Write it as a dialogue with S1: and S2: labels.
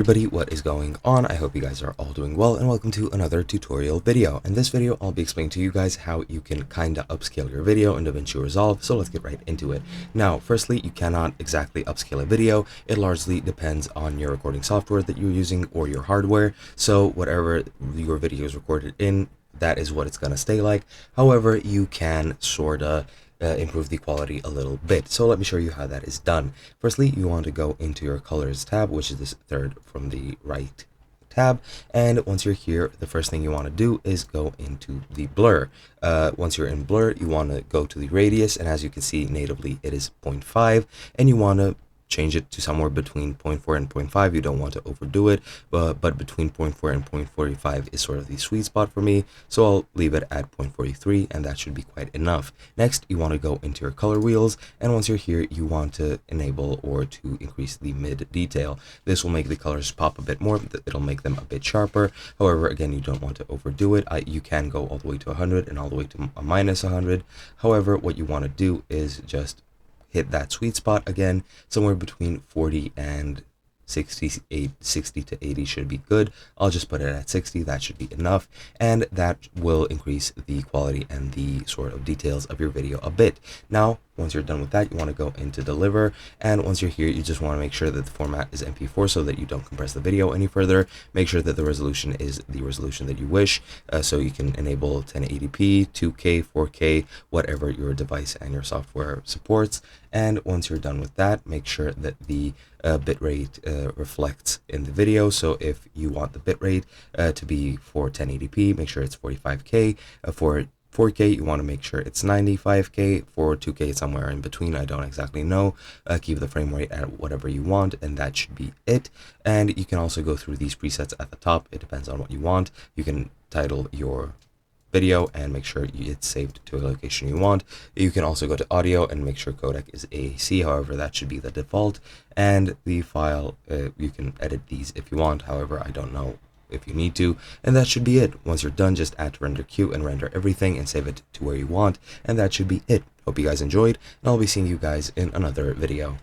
S1: Everybody, what is going on? I hope you guys are all doing well, and welcome to another tutorial video. In this video, I'll be explaining to you guys how you can kinda upscale your video in Davinci Resolve, so let's get right into it. Now, firstly, you cannot exactly upscale a video. It largely depends on your recording software that you're using or your hardware, so whatever your video is recorded in, that is what it's gonna stay like. However, you can sorta improve the quality a little bit. So let me show you how that is done. Firstly, you want to go into your colors tab, which is this third from the right tab, and once you're here, the first thing you want to do is go into the blur. Once you're in blur, you want to go to the radius, and as you can see natively it is 0.5, and you want to change it to somewhere between 0.4 and 0.5. You don't want to overdo it, but between 0.4 and 0.45 is sort of the sweet spot for me, so I'll leave it at 0.43, and that should be quite enough. Next, you want to go into your color wheels, and once you're here, you want to enable or to increase the mid detail. This will make the colors pop a bit more. It'll make them a bit sharper. However, again, you don't want to overdo it. You can go all the way to 100 and all the way to a minus 100. However, what you want to do is just hit that sweet spot again, somewhere between 40 and 60 to 80 should be good. I'll just put it at 60. That should be enough, and that will increase the quality and the sort of details of your video a bit. Now, once you're done with that, you want to go into deliver, and once you're here, you just want to make sure that the format is MP4 so that you don't compress the video any further. Make sure that the resolution is the resolution that you wish, so you can enable 1080p, 2K, 4K, whatever your device and your software supports. And once you're done with that, make sure that the bitrate reflects in the video. So if you want the bitrate to be for 1080p, make sure it's 45K. For 4K, you want to make sure it's 95K. For 2K, it's somewhere in between. I don't exactly know. Keep the frame rate at whatever you want, and that should be it. And you can also go through these presets at the top. It depends on what you want. You can title your video and make sure it's saved to a location you want. You can also go to audio and make sure codec is AAC. However, that should be the default. And the file, you can edit these if you want. However, I don't know if you need to, and that should be it. Once you're done, just add to render queue and render everything and save it to where you want, and that should be it. Hope you guys enjoyed, and I'll be seeing you guys in another video.